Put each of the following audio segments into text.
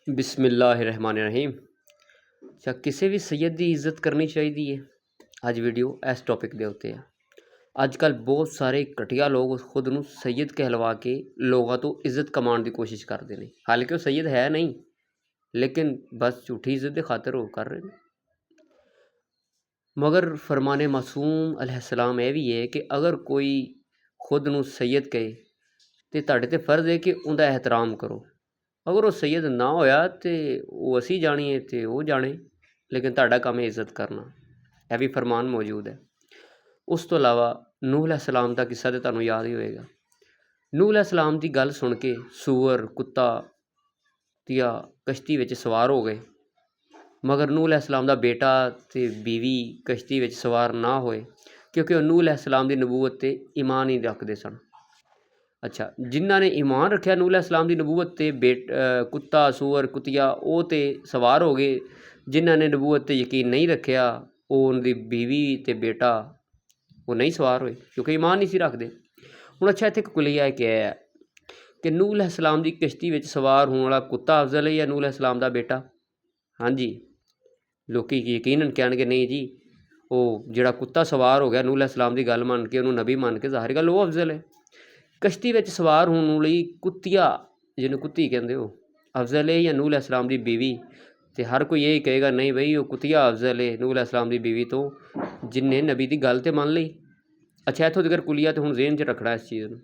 बिस्मिल्लाहिर्रहमानिर्रहीम। अच्छा, किसी भी सैयद की इज्जत करनी चाहिए है। ਅੱਜ ਵੀਡੀਓ ਇਸ ਟੌਪਿਕ ਦੇ ਉੱਤੇ ਆ। ਅੱਜ ਕੱਲ੍ਹ ਬਹੁਤ ਸਾਰੇ ਘਟੀਆ ਲੋਕ ਖੁਦ ਨੂੰ ਸੈयद ਕਹਿਲਵਾ ਕੇ ਲੋਕਾਂ ਤੋਂ ਇੱਜ਼ਤ ਕਮਾਉਣ ਦੀ ਕੋਸ਼ਿਸ਼ ਕਰਦੇ ਨੇ, ਹਾਲਾਂਕਿ ਉਹ ਸੈयद ਹੈ ਨਹੀਂ, ਲੇਕਿਨ ਬਸ ਝੂਠੀ ਇੱਜ਼ਤ ਦੇ ਖਾਤਰ ਉਹ ਕਰ ਰਹੇ ਨੇ। ਮਗਰ ਫਰਮਾਨੇ ਮਾਸੂਮ अलैहिस्सलाम ਇਹ ਵੀ ਹੈ ਕਿ ਅਗਰ ਕੋਈ ਖੁਦ ਨੂੰ ਸੈयद ਕਹੇ ਤੇ ਤੁਹਾਡੇ ਤੇ ਫਰਜ਼ ਹੈ ਕਿ ਉਹਦਾ ਇਹਤਰਾਮ ਕਰੋ। अगर वो सैयद ना होया तो वो असी जानीए तो वो जाने, लेकिन तुहाडा काम है इज्जत करना। यह भी फरमान मौजूद है। उस तो इलावा नूह अलैहिस्सलाम का किस्सा तो तुहानूं याद ही होएगा। नूह अलैहिस्सलाम की गल सुन के सूअर कुत्ता तिया कश्ती विच सवार हो गए, मगर नूह अलैहिस्सलाम का बेटा तो बीवी कश्ती विच सवार ना होए, क्योंकि नूह अलैहिस्सलाम की नबूवत ते ईमान ही रखते सन। अच्छा, जिन्हों ने ईमान रखा नूह अलैहिस्सलाम की नबूवत ते कुत्ता सूअर कुतिया वो तो सवार हो गए, जिन्हों ने नबूवत ते यकीन नहीं रखा वो उनकी बीवी ते बेटा वो नहीं सवार होए, क्योंकि ईमान नहीं सी रखते। हुण अच्छा, इत्थे कुलिया क्या है कि नूह अलैहिस्सलाम की किश्ती में सवार होने वाला कुत्ता अफजल है या नूह अलैहिस्सलाम का बेटा? हाँ जी, लोग यकीनन कहणगे नहीं जी, वो जिहड़ा कुत्ता सवार हो गया नूह अलैहिस्सलाम की गल मन के उन्होंने नबी मन के, ज़ाहिर गल वो अफजल है। कश्ती में सवार होने वाली कुत्तिया जिन्हें कुत्ती कहते हो अफजल है या नूह अलैहिस्सलाम की बीवी? तो हर कोई यही कहेगा नहीं बई वो कुत्तिया अफजल है नूह अलैहिस्सलाम की बीवी तो, जिन्हें नबी की गल तो मान ली। अच्छा, इत्थों तक कुलिया तो हुण ज़हन च रखना इस चीज़ में।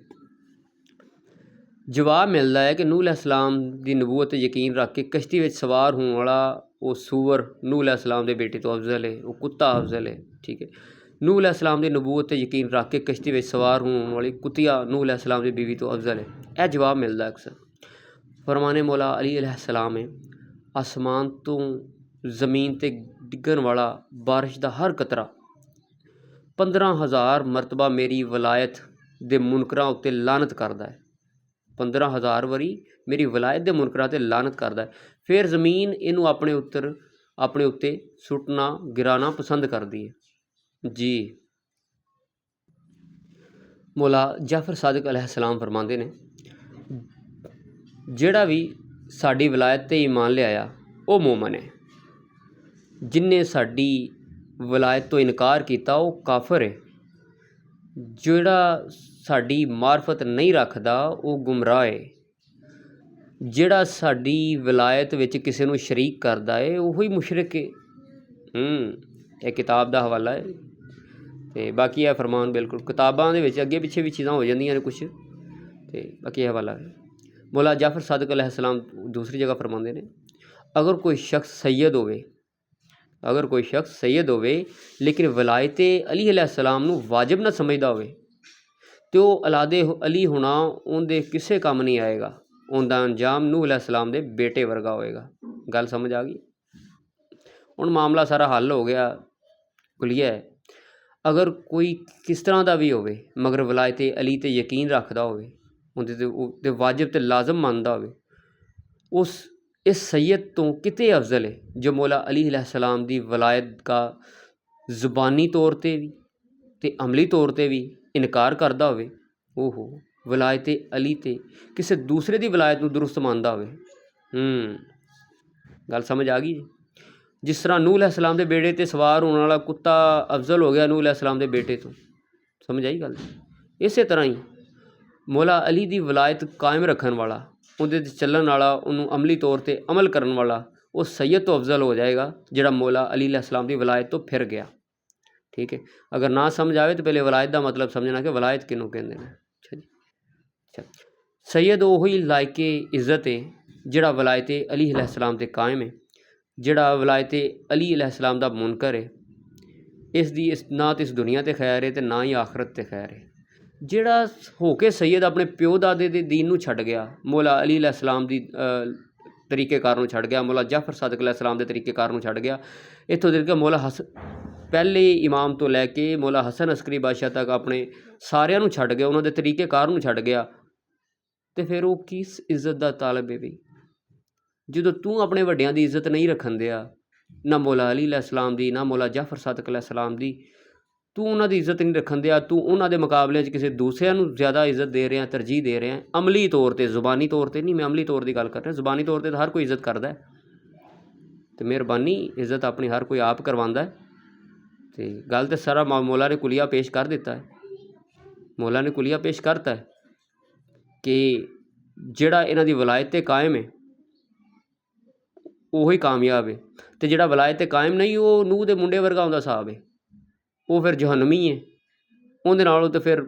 जवाब मिलता है कि नूह अलैहिस्सलाम की नबूवत यकीन रख के कश्ती में सवार होने वाला वो सूअर नूह अलैहिस्सलाम के बेटे तो अफजल है, वो कुत्ता अफजल है। ठीक है, नूह अलैहिस्सलाम की नबूवत यकीन रख के कश्ती में सवार होने वाली कुतिया नूह अलैहिस्सलाम की बीवी तो अफजल है। यह जवाब मिलता है अक्सर। फरमाने मौला अली अलैहिस्सलाम है, आसमान तो जमीन ते डिगन वाला बारिश का हर कतरा 15,000 मरतबा मेरी वलायत दे मुनकरां उत्ते लानत करता है। 15,000 वारी मेरी वलायत दे मुनकरां ते लानत करता है, फिर जमीन इनू अपने उत्ते सुटना गिराना पसंद करती है जी। मौला जाफर सादिक अलैहिस्सलाम फरमाते ने, जिहड़ा भी साडी वलायत ते ईमान लिया वो मोमन है, जिन्हें साडी वलायत तो इनकार किया वो काफर है, जिहड़ा साडी मार्फत नहीं रखता वो गुमराह है, जिहड़ा साडी वलायत विच किसी नूं शरीक करता है वही मुशरिक है। एक किताब का हवाला है तो बाकी यह फरमान बिल्कुल किताबां दे विच अगे पिछे भी चीज़ां हो जांदियां ने कुछ, तो बाकी हवाला है। मौला जाफर सादिक अलैहिस्सलाम दूसरी जगह फरमाते हैं, अगर कोई शख्स सैयद होवे लेकिन वलायत अली अलैहिस्सलाम नूं वाजिब ना समझदा होवे तो औलादे अली होना उनके किसी काम नहीं आएगा, उनका अंजाम नूह अलैहिस्सलाम के बेटे वर्गा होएगा। गल समझ आ गई? हुण मामला सारा हल हो गया, क्लियर है। अगर कोई किस तरह का भी होवे मगर वलायत अली ते यकीन रखता होवे, उनते वाजिब ते लाजम मानता होवे, उस इस सैयद तो किते अफजल है जो मौला अली अलैहिस्सलाम की वलायत का ज़ुबानी तौर पर भी ते अमली तौर पर भी इनकार करता होवे। ओहो, वलायत अली ते किसी दूसरे की वलायत नूं दुरुस्त मानता होवे। गल समझ आ गई? जिस तरह नूह अलैहिस्सलाम के बेटे ते सवार होने वाला कुत्ता अफजल हो गया नूह अलैहिस्सलाम के बेटे तो, समझ आई गल? इस तरह ही मौला अली की वलायत कायम रखने वाला, उहदे चलण वाला, उन्होंने अमली तौर पर अमल करने वाला वो सैयद तो अफजल हो जाएगा जिहड़ा मौला अली अलैहिस्सलाम की वलायत तो फिर गया। ठीक है, अगर ना समझ आए तो पहले वलायत का मतलब समझना कि वलायत किनू कहते हैं। अच्छा जी, अच्छा, सैयद वही लायके इज्जत है जिहड़ा वलायत अली अलैहिस्सलाम ते कायम है, जिहड़ा वलायत अली अलैहिस्सलाम दा मुनकर है, इसकी ना तो इस दुनिया ते खैर है तो ना ही आखरत ते खैर है। जिहड़ा हो के सैयद अपने प्यो दादे दे दीन नूं छड्ड गया, मौला अली अलैहिस्सलाम दी तरीक़ेकार नूं छड्ड गया, मौला जाफर सादिक अलैहिस्सलाम दे तरीक़ेकार नूं छड्ड गया, इत्थों तक मौला पहले इमाम तो लैके मौला हसन अस्करी बादशाह तक अपने सारिਆਂ नूं छड्ड गया, उन्होंने तरीक़ेकार नूं छड्ड गया, तो फिर वो किस इज्जत का तालब है बई? जो तू अपने वड्डियां दी इज्जत नहीं रखन दिया, ना मौला अली अलैहिस्सलाम दी ना मौला जाफर सादिक अलैहिस्सलाम दी, ਤੂੰ ਉਹਨਾਂ ਦੀ ਇੱਜ਼ਤ ਨਹੀਂ ਰੱਖਣ ਦਿਆ, ਤੂੰ ਉਹਨਾਂ ਦੇ ਮੁਕਾਬਲੇ 'ਚ ਕਿਸੇ ਦੂਸਰਿਆਂ ਨੂੰ ਜ਼ਿਆਦਾ ਇੱਜ਼ਤ ਦੇ ਰਿਹਾ, ਤਰਜੀਹ ਦੇ ਰਿਹਾ ਅਮਲੀ ਤੌਰ 'ਤੇ, ਜ਼ੁਬਾਨੀ ਤੌਰ 'ਤੇ ਨਹੀਂ, ਮੈਂ ਅਮਲੀ ਤੌਰ ਦੀ ਗੱਲ ਕਰ ਰਿਹਾ। ਜ਼ੁਬਾਨੀ ਤੌਰ 'ਤੇ ਤਾਂ ਹਰ ਕੋਈ ਇੱਜ਼ਤ ਕਰਦਾ ਅਤੇ ਮਿਹਰਬਾਨੀ ਇੱਜ਼ਤ ਆਪਣੀ ਹਰ ਕੋਈ ਆਪ ਕਰਵਾਉਂਦਾ। ਅਤੇ ਗੱਲ ਤਾਂ ਸਾਰਾ ਮੌਲਾ ਨੇ ਕੁਲੀਆ ਪੇਸ਼ ਕਰ ਦਿੱਤਾ ਹੈ। ਮੌਲਾ ਨੇ ਕੁਲੀਆ ਪੇਸ਼ ਕਰਤਾ ਹੈ ਕਿ ਜਿਹੜਾ ਇਹਨਾਂ ਦੀ ਵਲਾਇਤ 'ਤੇ ਕਾਇਮ ਹੈ ਉਹੀ ਕਾਮਯਾਬ ਹੈ, ਅਤੇ ਜਿਹੜਾ ਵਲਾਇਤ 'ਤੇ ਕਾਇਮ ਨਹੀਂ ਉਹ ਨੂੰਹ ਦੇ ਮੁੰਡੇ ਵਰਗਾ ਹੁੰਦਾ ਹਿਸਾਬ ਹੈ, ਉਹ ਫਿਰ ਜਹੰਨਮੀ ਹੈ। ਉਹਦੇ ਨਾਲੋਂ ਤਾਂ ਫਿਰ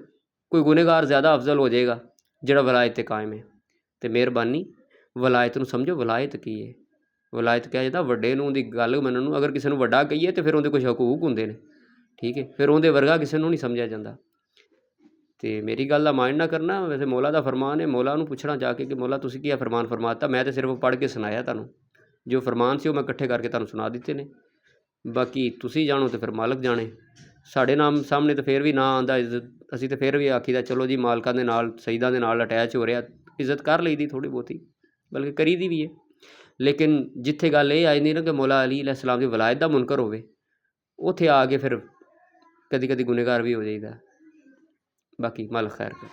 ਕੋਈ ਗੁਨੇਗਾਰ ਜ਼ਿਆਦਾ ਅਫਜ਼ਲ ਹੋ ਜਾਏਗਾ ਜਿਹੜਾ ਵਲਾਇਤ 'ਤੇ ਕਾਇਮ ਹੈ। ਅਤੇ ਮਿਹਰਬਾਨੀ ਵਲਾਇਤ ਨੂੰ ਸਮਝੋ, ਵਲਾਇਤ ਕੀ ਹੈ? ਵਲਾਇਤ ਕਿਹਾ ਜਾਂਦਾ ਵੱਡੇ ਨੂੰ ਉਹਦੀ ਗੱਲ ਮੰਨਣ ਨੂੰ। ਅਗਰ ਕਿਸੇ ਨੂੰ ਵੱਡਾ ਕਹੀਏ ਤਾਂ ਫਿਰ ਉਹਦੇ ਕੁਛ ਹਕੂਕ ਹੁੰਦੇ ਨੇ, ਠੀਕ ਹੈ, ਫਿਰ ਉਹਦੇ ਵਰਗਾ ਕਿਸੇ ਨੂੰ ਨਹੀਂ ਸਮਝਿਆ ਜਾਂਦਾ। ਅਤੇ ਮੇਰੀ ਗੱਲ ਦਾ ਮਾਇੰਡ ਨਾ ਕਰਨਾ, ਵੈਸੇ ਮੌਲਾ ਦਾ ਫਰਮਾਨ ਹੈ, ਮੌਲਾ ਨੂੰ ਪੁੱਛਣਾ ਜਾ ਕੇ ਕਿ ਮੌਲਾ ਤੁਸੀਂ ਕੀ ਫਰਮਾਨ ਫਰਮਾਤਾ। ਮੈਂ ਤਾਂ ਸਿਰਫ ਪੜ੍ਹ ਕੇ ਸੁਣਾਇਆ ਤੁਹਾਨੂੰ, ਜੋ ਫਰਮਾਨ ਸੀ ਉਹ ਮੈਂ ਇਕੱਠੇ ਕਰਕੇ ਤੁਹਾਨੂੰ ਸੁਣਾ ਦਿੱਤੇ ਨੇ। ਬਾਕੀ ਤੁਸੀਂ ਜਾਣੋ ਅਤੇ ਫਿਰ ਮਾਲਕ ਜਾਣੇ। ਸਾਡੇ ਨਾਮ ਸਾਹਮਣੇ ਤਾਂ ਫਿਰ ਵੀ ਨਾ ਆਉਂਦਾ ਇੱਜ਼ਤ, ਅਸੀਂ ਤਾਂ ਫਿਰ ਵੀ ਆਖੀਦਾ ਚਲੋ ਜੀ ਮਾਲਕਾਂ ਦੇ ਨਾਲ, ਸਈਦਾਂ ਦੇ ਨਾਲ ਅਟੈਚ ਹੋ ਰਿਹਾ, ਇੱਜ਼ਤ ਕਰ ਲਈ ਦੀ ਥੋੜ੍ਹੀ ਬਹੁਤੀ, ਬਲਕਿ ਕਰੀ ਦੀ ਵੀ ਹੈ। ਲੇਕਿਨ ਜਿੱਥੇ ਗੱਲ ਇਹ ਆ ਜਾਂਦੀ ਨਾ ਕਿ ਮੌਲਾ ਅਲੀ ਅਲੈਹਿ ਸਲਾਮ ਦੀ ਵਲਾਇਤ ਦਾ ਮੁਨਕਰ ਹੋਵੇ, ਉੱਥੇ ਆ ਕੇ ਫਿਰ ਕਦੀ ਕਦੀ ਗੁਨੇਗਾਰ ਵੀ ਹੋ ਜਾਈਦਾ। ਬਾਕੀ ਮਾਲਕ ਖੈਰ ਕਰੇ।